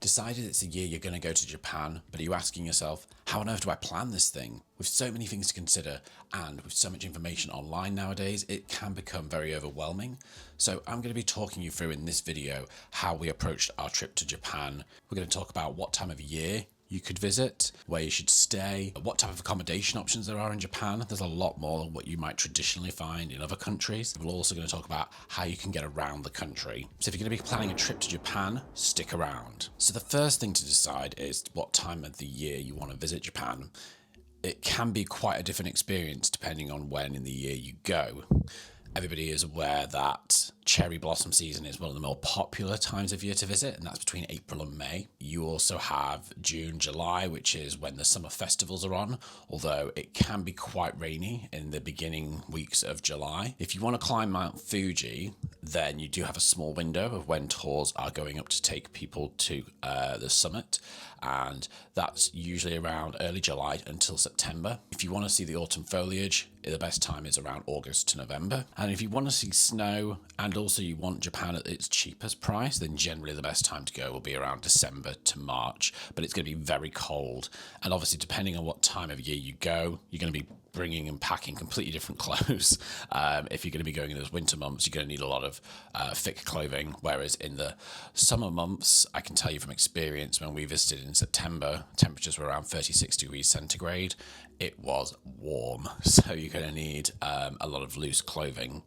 Decided it's a year you're going to go to Japan, but are you asking yourself, how on earth do I plan this thing? With so many things to consider and with so much information online nowadays, it can become very overwhelming. So I'm going to be talking you through in this video how we approached our trip to Japan. We're going to talk about what time of year you could visit, where you should stay, what type of accommodation options there are in Japan. There's a lot more than what you might traditionally find in other countries. We're also going to talk about how you can get around the country. So if you're going to be planning a trip to Japan, stick around. So the first thing to decide is what time of the year you want to visit Japan. It can be quite a different experience depending on when in the year you go. Everybody is aware that cherry blossom season is one of the more popular times of year to visit, and that's between April and May. You also have June, July, which is when the summer festivals are on, although it can be quite rainy in the beginning weeks of July. If you want to climb Mount Fuji, then you do have a small window of when tours are going up to take people to the summit, and that's usually around early July until September. If you want to see the autumn foliage, the best time is around August to November. And if you want to see snow and also you want Japan at its cheapest price, then generally the best time to go will be around December to March. But it's going to be very cold. And obviously, depending on what time of year you go, you're going to be bringing and packing completely different clothes. If you're going to be going in those winter months, you're going to need a lot of thick clothing. Whereas in the summer months, I can tell you from experience, when we visited in September, temperatures were around 36 degrees centigrade. It was warm, so you're going to need a lot of loose clothing.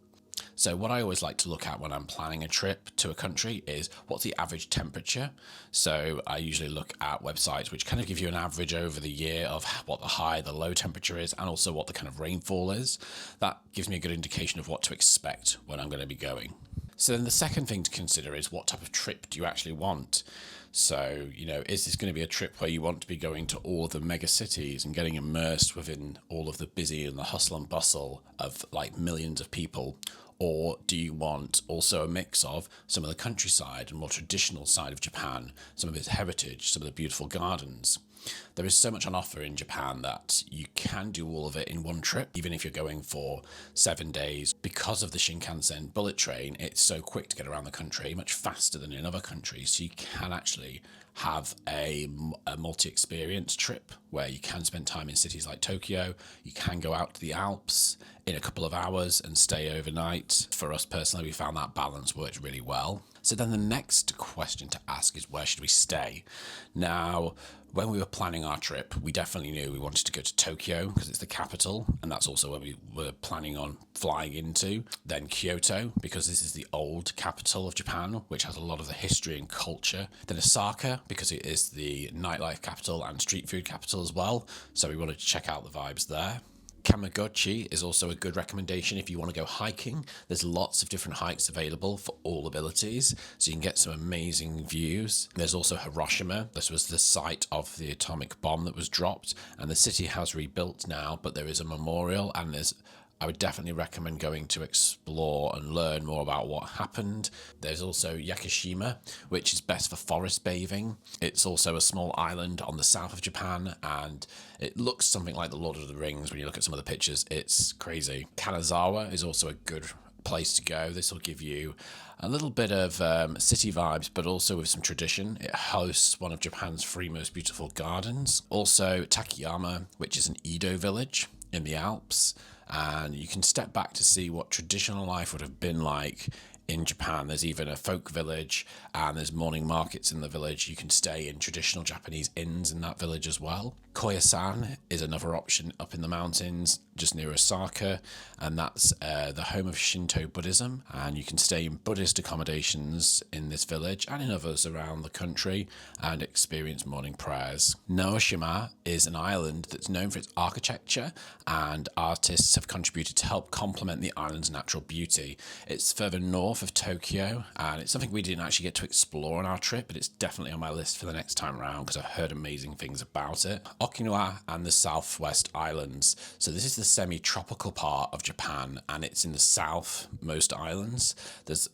So what I always like to look at when I'm planning a trip to a country is what's the average temperature. So I usually look at websites which kind of give you an average over the year of what the high, the low temperature is, and also what the kind of rainfall is. That gives me a good indication of what to expect when I'm going to be going. So then the second thing to consider is what type of trip do you actually want? So, is this going to be a trip where you want to be going to all of the mega cities and getting immersed within all of the busy and the hustle and bustle of like millions of people? Or do you want also a mix of some of the countryside and more traditional side of Japan, some of its heritage, some of the beautiful gardens? There is so much on offer in Japan that you can do all of it in one trip, even if you're going for 7 days. Because of the Shinkansen bullet train, it's so quick to get around the country, much faster than in other countries. So you can actually have a multi-experience trip where you can spend time in cities like Tokyo. You can go out to the Alps in a couple of hours and stay overnight. For us personally, we found that balance worked really well. So then the next question to ask is, where should we stay? Now, when we were planning our trip, we definitely knew we wanted to go to Tokyo because it's the capital, and that's also where we were planning on flying into. Then Kyoto, because this is the old capital of Japan, which has a lot of the history and culture. Then Osaka, because it is the nightlife capital and street food capital as well, so we wanted to check out the vibes there. Kawaguchi is also a good recommendation if you want to go hiking. There's lots of different hikes available for all abilities, so you can get some amazing views. There's also Hiroshima. This was the site of the atomic bomb that was dropped, and the city has rebuilt now, but there is a memorial, and I would definitely recommend going to explore and learn more about what happened. There's also Yakushima, which is best for forest bathing. It's also a small island on the south of Japan, and it looks something like the Lord of the Rings when you look at some of the pictures. It's crazy. Kanazawa is also a good place to go. This will give you a little bit of city vibes, but also with some tradition. It hosts one of Japan's three most beautiful gardens. Also Takayama, which is an Edo village in the Alps, and you can step back to see what traditional life would have been like in Japan. There's even a folk village, and there's morning markets in the village. You can stay in traditional Japanese inns in that village as well. Koyasan is another option up in the mountains just near Osaka, and that's the home of Shinto Buddhism, and you can stay in Buddhist accommodations in this village and in others around the country and experience morning prayers. Naoshima is an island that's known for its architecture, and artists have contributed to help complement the island's natural beauty. It's further north of Tokyo, and it's something we didn't actually get to explore on our trip, but it's definitely on my list for the next time around because I've heard amazing things about it. Okinawa and the Southwest Islands. So this is the semi-tropical part of Japan, and it's in the southmost islands.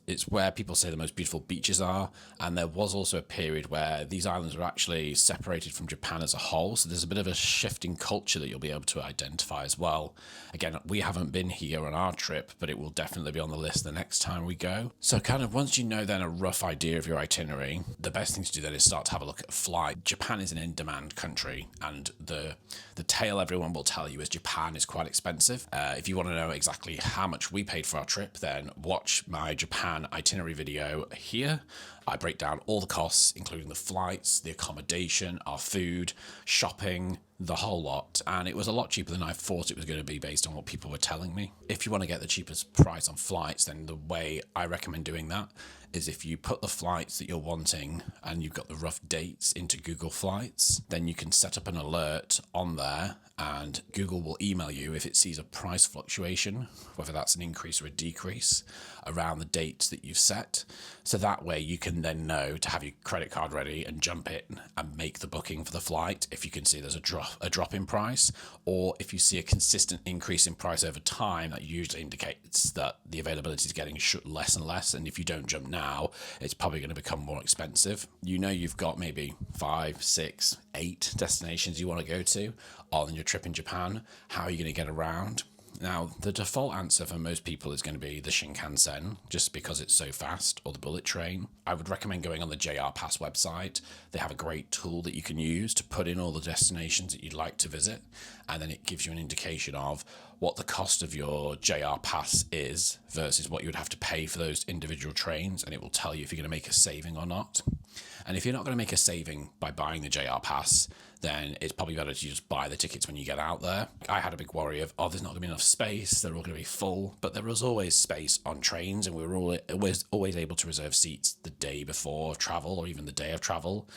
It's where people say the most beautiful beaches are, and there was also a period where these islands were actually separated from Japan as a whole, so there's a bit of a shift in culture that you'll be able to identify as well. Again, we haven't been here on our trip, but it will definitely be on the list the next time we go. go. So kind of once you know then a rough idea of your itinerary, the best thing to do then is start to have a look at flight. Japan is an in-demand country, and the tale everyone will tell you is Japan is quite expensive. If you want to know exactly how much we paid for our trip, then watch my Japan itinerary video here. I break down all the costs, including the flights, the accommodation, our food, shopping, the whole lot. And it was a lot cheaper than I thought it was going to be based on what people were telling me. If you want to get the cheapest price on flights, then the way I recommend doing that is if you put the flights that you're wanting and you've got the rough dates into Google Flights, then you can set up an alert on there and Google will email you if it sees a price fluctuation, whether that's an increase or a decrease around the dates that you've set. So that way you can then know to have your credit card ready and jump in and make the booking for the flight if you can see there's a drop in price, or if you see a consistent increase in price over time, that usually indicates that the availability is getting less and less, and if you don't jump now, it's probably going to become more expensive. You know you've got maybe 5, 6, 8 destinations you want to go to on your trip in Japan. How are you going to get around? Now, the default answer for most people is going to be the Shinkansen, just because it's so fast, or the bullet train. I would recommend going on the JR Pass website. They have a great tool that you can use to put in all the destinations that you'd like to visit, and then it gives you an indication of what the cost of your JR Pass is versus what you would have to pay for those individual trains, and it will tell you if you're going to make a saving or not. And if you're not going to make a saving by buying the JR Pass, then it's probably better to just buy the tickets when you get out there. I had a big worry of, there's not going to be enough space, they're all going to be full, but there was always space on trains, and we were always able to reserve seats the day before travel or even the day of travel.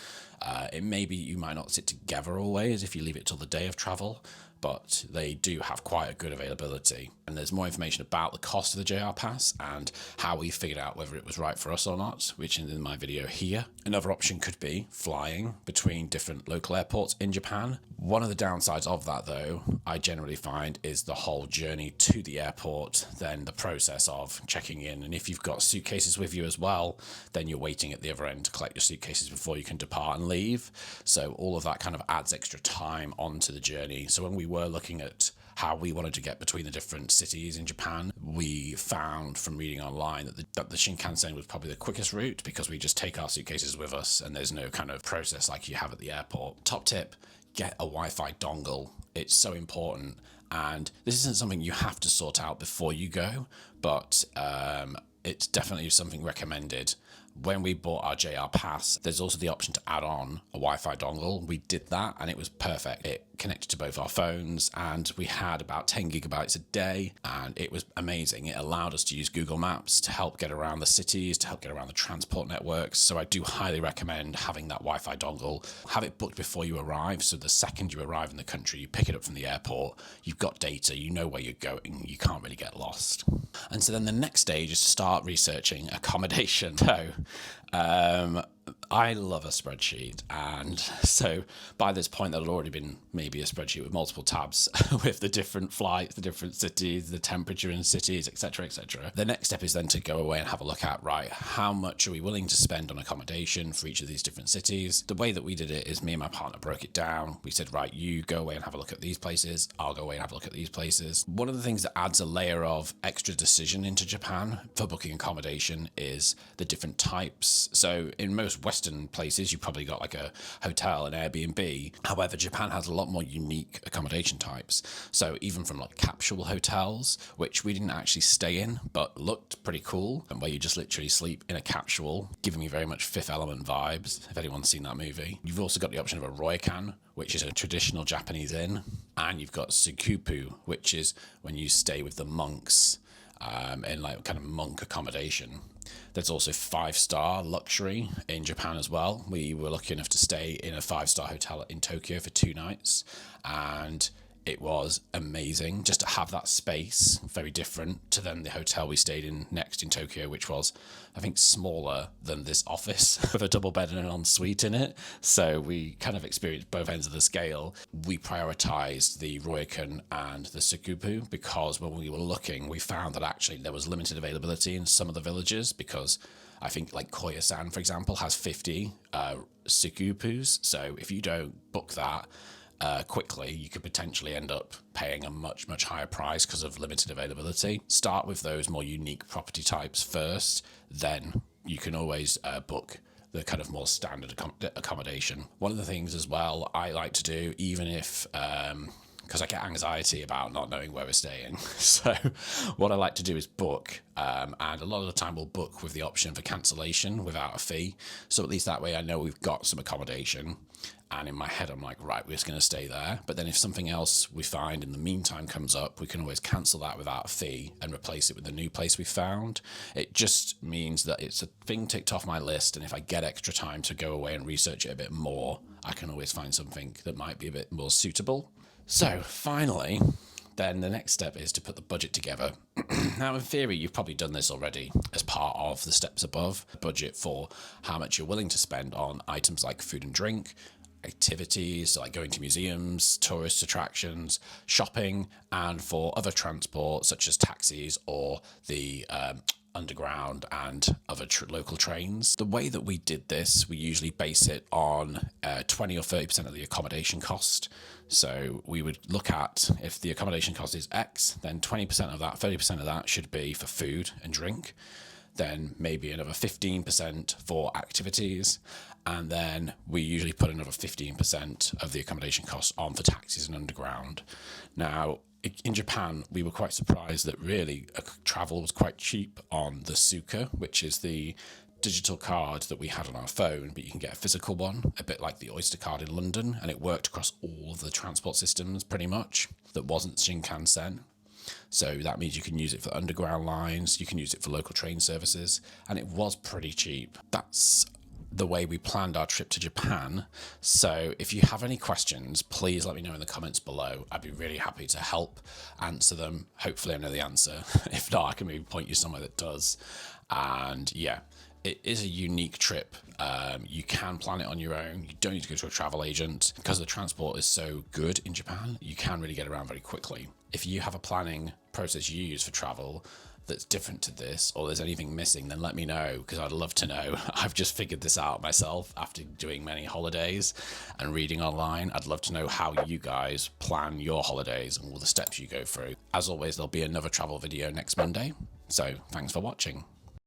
It may be you might not sit together always if you leave it till the day of travel, but they do have quite a good availability. And there's more information about the cost of the JR Pass and how we figured out whether it was right for us or not, which is in my video here. Another option could be flying between different local airports in Japan. One of the downsides of that, though, I generally find is the whole journey to the airport, then the process of checking in. And if you've got suitcases with you as well, then you're waiting at the other end to collect your suitcases before you can depart and leave. So all of that kind of adds extra time onto the journey. So when we were looking at how we wanted to get between the different cities in Japan, we found from reading online that the Shinkansen was probably the quickest route, because we just take our suitcases with us and there's no kind of process like you have at the airport. Top tip, get a Wi-Fi dongle. It's so important, and this isn't something you have to sort out before you go, but it's definitely something recommended. When we bought our JR Pass, there's also the option to add on a Wi-Fi dongle. We did that and it was perfect. It connected to both our phones and we had about 10 gigabytes a day, and it was amazing. It allowed us to use Google Maps to help get around the cities, to help get around the transport networks. So I do highly recommend having that Wi-Fi dongle. Have it booked before you arrive, so the second you arrive in the country, you pick it up from the airport, you've got data, you know where you're going, you can't really get lost. And so then the next stage is to start researching accommodation. So I love a spreadsheet, and so by this point there had already been maybe a spreadsheet with multiple tabs with the different flights, the different cities, the temperature in cities, etc., etc. The next step is then to go away and have a look at, right, how much are we willing to spend on accommodation for each of these different cities. The way that we did it is me and my partner broke it down. We said, right, you go away and have a look at these places, I'll go away and have a look at these places. One of the things that adds a layer of extra decision into Japan for booking accommodation is the different types. So in most Western places, you've probably got like a hotel, an Airbnb. However, Japan has a lot more unique accommodation types. So even from like capsule hotels, which we didn't actually stay in, but looked pretty cool, and where you just literally sleep in a capsule, giving me very much Fifth Element vibes, if anyone's seen that movie. You've also got the option of a ryokan, which is a traditional Japanese inn, and you've got sukupu, which is when you stay with the monks in like kind of monk accommodation. There's also 5-star luxury in Japan as well. We were lucky enough to stay in a 5-star hotel in Tokyo for 2 nights, and it was amazing just to have that space, very different to then the hotel we stayed in next in Tokyo, which was, I think, smaller than this office with a double bed and an ensuite in it. So we kind of experienced both ends of the scale. We prioritized the ryokan and the sukupu because when we were looking, we found that actually there was limited availability in some of the villages, because I think like Koyasan, for example, has 50 sukupus. So if you don't book that, quickly, you could potentially end up paying a much, much higher price because of limited availability. Start with those more unique property types first, then you can always book the kind of more standard accommodation. One of the things as well I like to do, even if because I get anxiety about not knowing where we're staying. So what I like to do is book, and a lot of the time we'll book with the option for cancellation without a fee. So at least that way I know we've got some accommodation, and in my head I'm like, right, we're just going to stay there. But then if something else we find in the meantime comes up, we can always cancel that without a fee and replace it with the new place we found. It just means that it's a thing ticked off my list, and if I get extra time to go away and research it a bit more, I can always find something that might be a bit more suitable. So finally, then the next step is to put the budget together. Now, in theory, you've probably done this already as part of the steps above. Budget for how much you're willing to spend on items like food and drink, activities like going to museums, tourist attractions, shopping, and for other transport such as taxis or the underground and other local trains. The way that we did this, we usually base it on 20 or 30% of the accommodation cost. So we would look at, if the accommodation cost is X, then 20% of that, 30% of that should be for food and drink. Then maybe another 15% for activities. And then we usually put another 15% of the accommodation costs on for taxis and underground. Now, in Japan, we were quite surprised that really travel was quite cheap on the Suica, which is the digital card that we had on our phone, but you can get a physical one, a bit like the Oyster card in London, and it worked across all of the transport systems pretty much. That wasn't Shinkansen. So that means you can use it for underground lines, you can use it for local train services, and it was pretty cheap. That's the way we planned our trip to Japan. So if you have any questions, please let me know in the comments below. I'd be really happy to help answer them. Hopefully I know the answer. If not, I can maybe point you somewhere that does. And yeah, it is a unique trip. You can plan it on your own. You don't need to go to a travel agent. Because the transport is so good in Japan, you can really get around very quickly. If you have a planning process you use for travel that's different to this, or there's anything missing, then let me know, because I'd love to know. I've just figured this out myself after doing many holidays and reading online. I'd love to know how you guys plan your holidays and all the steps you go through. As always, there'll be another travel video next Monday. So thanks for watching.